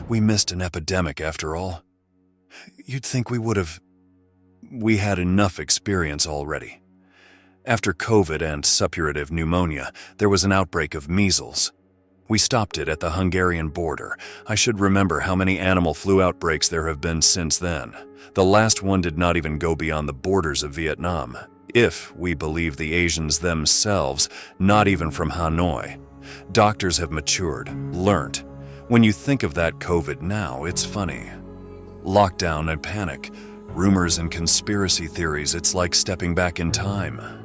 We missed an epidemic after all. You'd think we had enough experience already. After COVID and suppurative pneumonia, there was an outbreak of measles. We stopped it at the Hungarian border. I should remember how many animal flu outbreaks there have been since then. The last one did not even go beyond the borders of Vietnam. If we believe the Asians themselves, not even from Hanoi. Doctors have matured, learnt. When you think of that COVID now, it's funny. Lockdown and panic, rumors and conspiracy theories, it's like stepping back in time.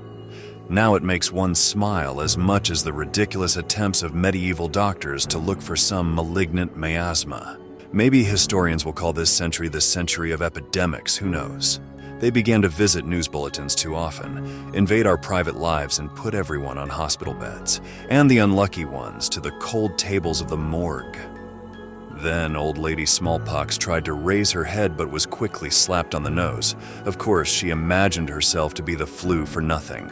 Now it makes one smile as much as the ridiculous attempts of medieval doctors to look for some malignant miasma. Maybe historians will call this century the century of epidemics, who knows? They began to visit news bulletins too often, invade our private lives and put everyone on hospital beds, and the unlucky ones to the cold tables of the morgue. Then old lady smallpox tried to raise her head but was quickly slapped on the nose. Of course, she imagined herself to be the flu for nothing.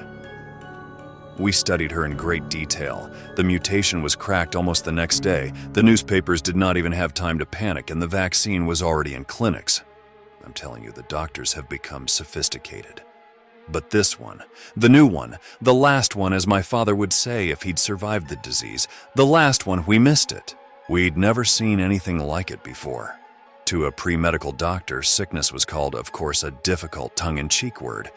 We studied her in great detail. The mutation was cracked almost the next day. The newspapers did not even have time to panic, and the vaccine was already in clinics. I'm telling you, the doctors have become sophisticated. But this one, the new one, the last one, as my father would say if he'd survived the disease, the last one, we missed it. We'd never seen anything like it before. To a pre-medical doctor, sickness was called, of course, a difficult tongue-in-cheek word.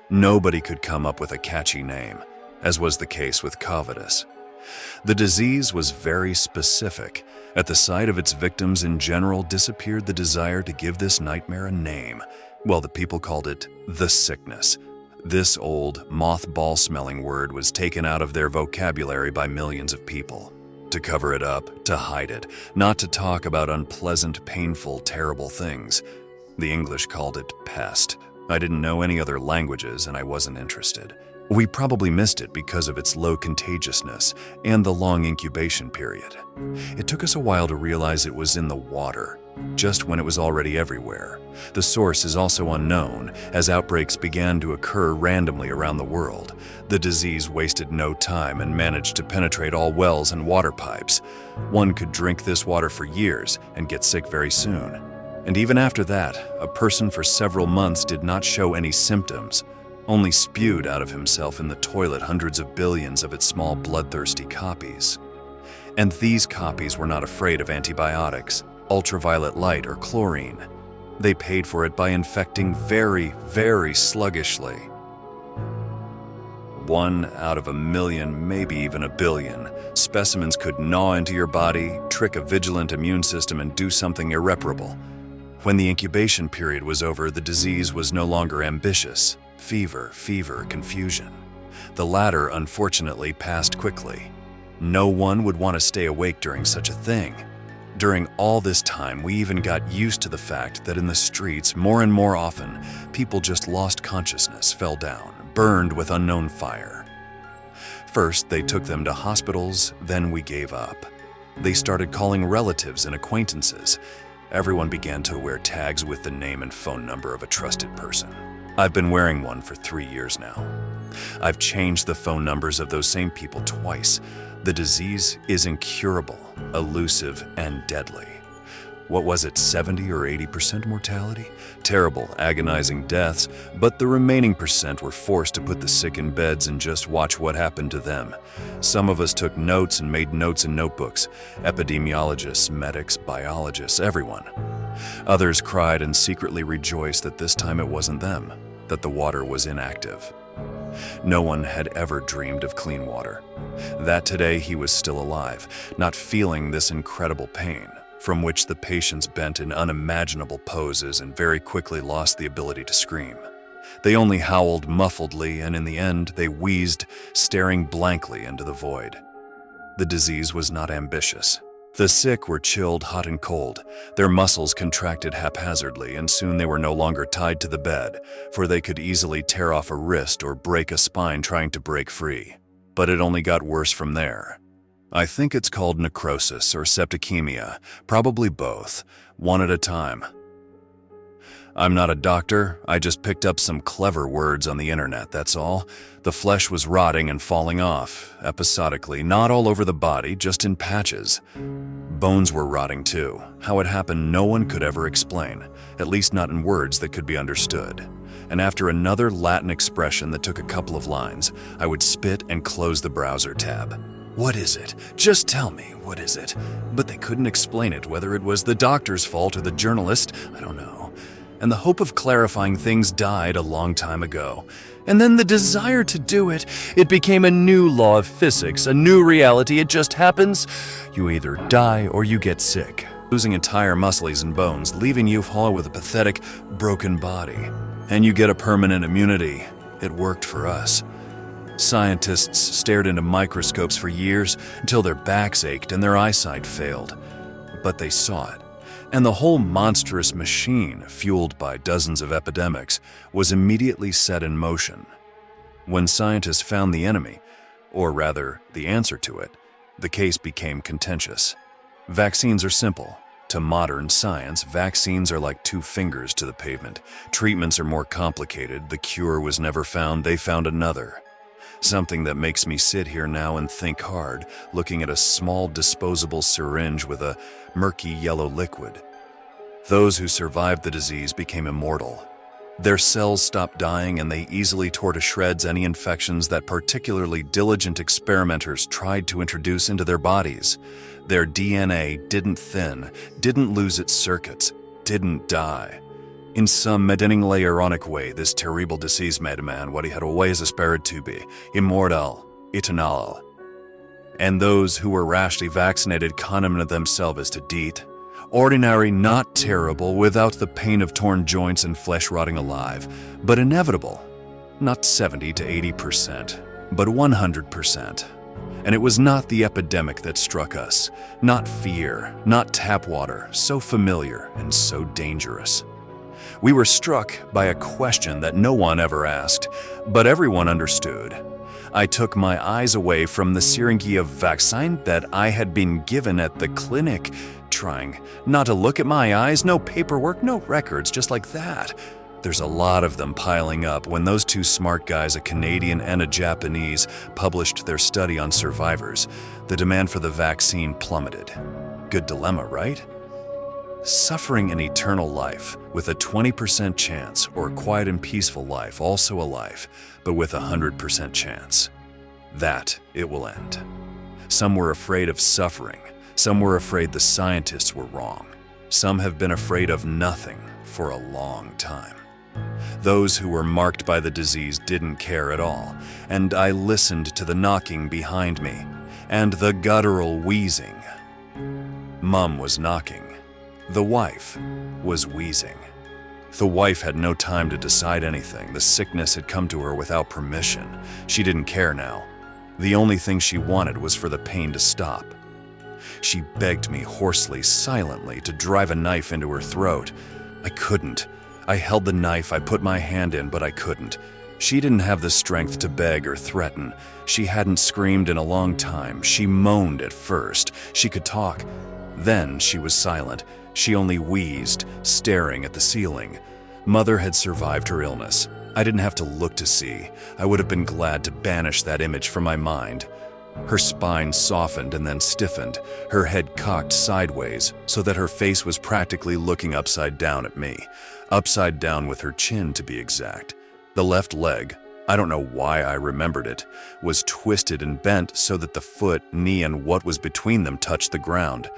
Nobody could come up with a catchy name, as was the case with covitus. The disease was very specific. At the sight of its victims in general disappeared the desire to give this nightmare a name. Well, the people called it the sickness. This old, mothball-smelling word was taken out of their vocabulary by millions of people. To cover it up, to hide it, not to talk about unpleasant, painful, terrible things. The English called it pest. I didn't know any other languages and I wasn't interested. We probably missed it because of its low contagiousness and the long incubation period. It took us a while to realize it was in the water, just when it was already everywhere. The source is also unknown, as outbreaks began to occur randomly around the world. The disease wasted no time and managed to penetrate all wells and water pipes. One could drink this water for years and get sick very soon. And even after that, a person for several months did not show any symptoms, only spewed out of himself in the toilet hundreds of billions of its small bloodthirsty copies. And these copies were not afraid of antibiotics, ultraviolet light, or chlorine. They paid for it by infecting very, very sluggishly. 1 out of 1 million, maybe even 1 billion, specimens could gnaw into your body, trick a vigilant immune system, and do something irreparable. When the incubation period was over, the disease was no longer ambitious. Fever, confusion. The latter, unfortunately, passed quickly. No one would want to stay awake during such a thing. During all this time, we even got used to the fact that in the streets, more and more often, people just lost consciousness, fell down, burned with unknown fire. First, they took them to hospitals, then we gave up. They started calling relatives and acquaintances. Everyone began to wear tags with the name and phone number of a trusted person. I've been wearing one for 3 years now. I've changed the phone numbers of those same people twice. The disease is incurable, elusive, and deadly. What was it, 70 or 80% mortality? Terrible, agonizing deaths, but the remaining percent were forced to put the sick in beds and just watch what happened to them. Some of us took notes and made notes in notebooks. Epidemiologists, medics, biologists, everyone. Others cried and secretly rejoiced that this time it wasn't them, that the water was inactive. No one had ever dreamed of clean water. That today he was still alive, not feeling this incredible pain, from which the patients bent in unimaginable poses and very quickly lost the ability to scream. They only howled muffledly, and in the end they wheezed, staring blankly into the void. The disease was not ambitious. The sick were chilled hot and cold. Their muscles contracted haphazardly, and soon they were no longer tied to the bed, for they could easily tear off a wrist or break a spine trying to break free. But it only got worse from there. I think it's called necrosis or septicemia, probably both, one at a time. I'm not a doctor, I just picked up some clever words on the internet, that's all. The flesh was rotting and falling off, episodically, not all over the body, just in patches. Bones were rotting too. How it happened, no one could ever explain, at least not in words that could be understood. And after another Latin expression that took a couple of lines, I would spit and close the browser tab. What is it? Just tell me, what is it? But they couldn't explain it, whether it was the doctor's fault or the journalist, I don't know. And the hope of clarifying things died a long time ago. And then the desire to do it, it became a new law of physics, a new reality. It just happens. You either die or you get sick, losing entire muscles and bones, leaving you hollow with a pathetic, broken body. And you get a permanent immunity. It worked for us. Scientists stared into microscopes for years until their backs ached and their eyesight failed. But they saw it. And the whole monstrous machine, fueled by dozens of epidemics, was immediately set in motion. When scientists found the enemy, or rather, the answer to it, the case became contentious. Vaccines are simple. To modern science, vaccines are like two fingers to the pavement. Treatments are more complicated. The cure was never found. They found another. Something that makes me sit here now and think hard, looking at a small disposable syringe with a murky yellow liquid. Those who survived the disease became immortal. Their cells stopped dying and they easily tore to shreds any infections that particularly diligent experimenters tried to introduce into their bodies. Their DNA didn't thin, didn't lose its circuits, didn't die. In some maddeningly ironic way, this terrible disease made a man what he had always aspired to be, immortal, eternal. And those who were rashly vaccinated condemned themselves as to deed. Ordinary, not terrible, without the pain of torn joints and flesh rotting alive, but inevitable. Not 70 to 80%, but 100%. And it was not the epidemic that struck us, not fear, not tap water, so familiar and so dangerous. We were struck by a question that no one ever asked, but everyone understood. I took my eyes away from the syringe of vaccine that I had been given at the clinic, trying not to look at my eyes, no paperwork, no records, just like that. There's a lot of them piling up. When those two smart guys, a Canadian and a Japanese, published their study on survivors, the demand for the vaccine plummeted. Good dilemma, right? Suffering an eternal life with a 20% chance, or quiet and peaceful life, also a life, but with a 100% chance. That it will end. Some were afraid of suffering. Some were afraid the scientists were wrong. Some have been afraid of nothing for a long time. Those who were marked by the disease didn't care at all, and I listened to the knocking behind me and the guttural wheezing. Mum was knocking. The wife was wheezing. The wife had no time to decide anything. The sickness had come to her without permission. She didn't care now. The only thing she wanted was for the pain to stop. She begged me hoarsely, silently, to drive a knife into her throat. I couldn't. I held the knife, I put my hand in, but I couldn't. She didn't have the strength to beg or threaten. She hadn't screamed in a long time. She moaned at first. She could talk. Then she was silent. She only wheezed, staring at the ceiling. Mother had survived her illness. I didn't have to look to see. I would have been glad to banish that image from my mind. Her spine softened and then stiffened, her head cocked sideways so that her face was practically looking upside down at me. Upside down with her chin, to be exact. The left leg, I don't know why I remembered it, was twisted and bent so that the foot, knee, and what was between them touched the ground.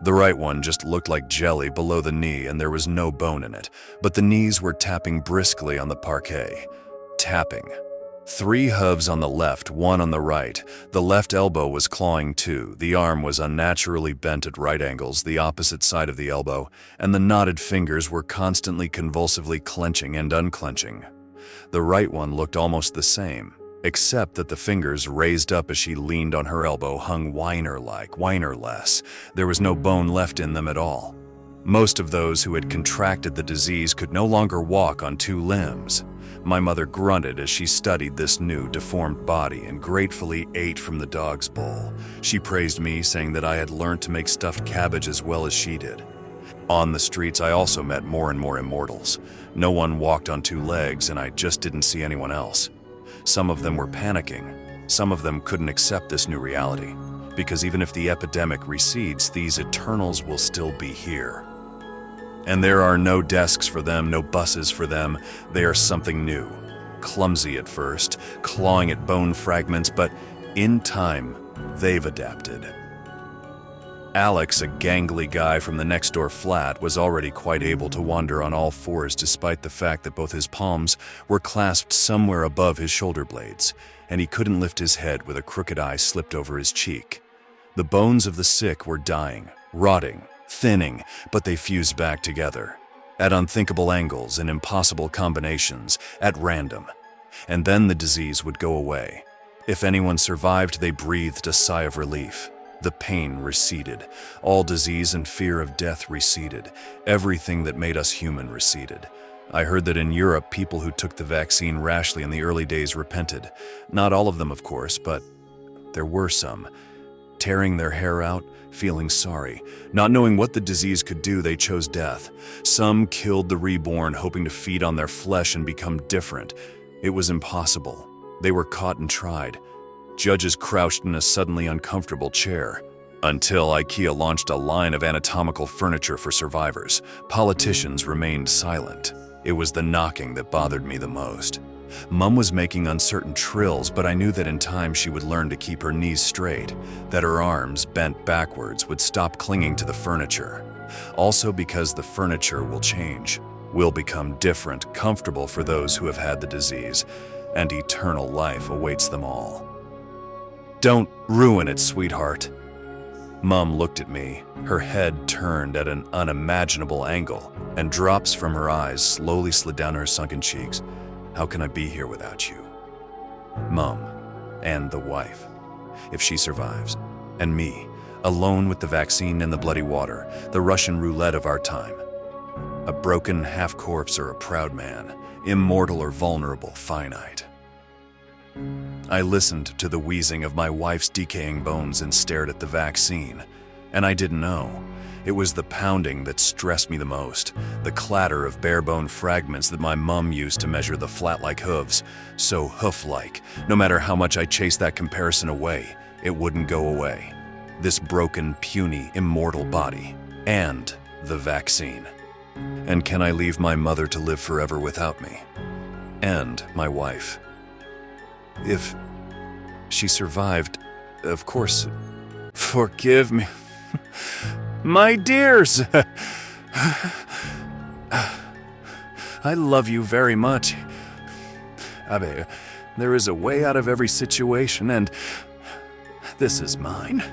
The right one just looked like jelly below the knee and there was no bone in it, but the knees were tapping briskly on the parquet. Tapping. 3 hooves on the left, 1 on the right. The left elbow was clawing too. The arm was unnaturally bent at right angles, the opposite side of the elbow, and the knotted fingers were constantly convulsively clenching and unclenching. The right one looked almost the same, except that the fingers raised up as she leaned on her elbow hung whiner-like, whiner-less. There was no bone left in them at all. Most of those who had contracted the disease could no longer walk on 2 limbs. My mother grunted as she studied this new, deformed body and gratefully ate from the dog's bowl. She praised me, saying that I had learned to make stuffed cabbage as well as she did. On the streets, I also met more and more immortals. No one walked on 2 legs, and I just didn't see anyone else. Some of them were panicking. Some of them couldn't accept this new reality, because even if the epidemic recedes, these Eternals will still be here. And there are no desks for them, no buses for them. They are something new. Clumsy at first, clawing at bone fragments, but in time, they've adapted. Alex, a gangly guy from the next door flat, was already quite able to wander on all fours despite the fact that both his palms were clasped somewhere above his shoulder blades, and he couldn't lift his head with a crooked eye slipped over his cheek. The bones of the sick were dying, rotting, thinning, but they fused back together, at unthinkable angles and impossible combinations, at random. And then the disease would go away. If anyone survived, they breathed a sigh of relief. The pain receded. All disease and fear of death receded. Everything that made us human receded. I heard that in Europe, people who took the vaccine rashly in the early days repented. Not all of them, of course, but there were some. Tearing their hair out, feeling sorry. Not knowing what the disease could do, they chose death. Some killed the reborn, hoping to feed on their flesh and become different. It was impossible. They were caught and tried. Judges crouched in a suddenly uncomfortable chair. Until IKEA launched a line of anatomical furniture for survivors, politicians remained silent. It was the knocking that bothered me the most. Mum was making uncertain trills, but I knew that in time she would learn to keep her knees straight, that her arms, bent backwards, would stop clinging to the furniture. Also because the furniture will change, will become different, comfortable for those who have had the disease, and eternal life awaits them all. Don't ruin it, sweetheart. Mum looked at me, her head turned at an unimaginable angle, and drops from her eyes slowly slid down her sunken cheeks. How can I be here without you? Mum, and the wife, if she survives, and me, alone with the vaccine and the bloody water, the Russian roulette of our time. A broken half-corpse or a proud man, immortal or vulnerable, finite. I listened to the wheezing of my wife's decaying bones and stared at the vaccine. And I didn't know. It was the pounding that stressed me the most, the clatter of bare-bone fragments that my mum used to measure the flat-like hooves, so hoof-like. No matter how much I chased that comparison away, it wouldn't go away. This broken, puny, immortal body, and the vaccine. And can I leave my mother to live forever without me? And my wife. If she survived, of course, forgive me. My dears! I love you very much. Abe, there is a way out of every situation, and this is mine.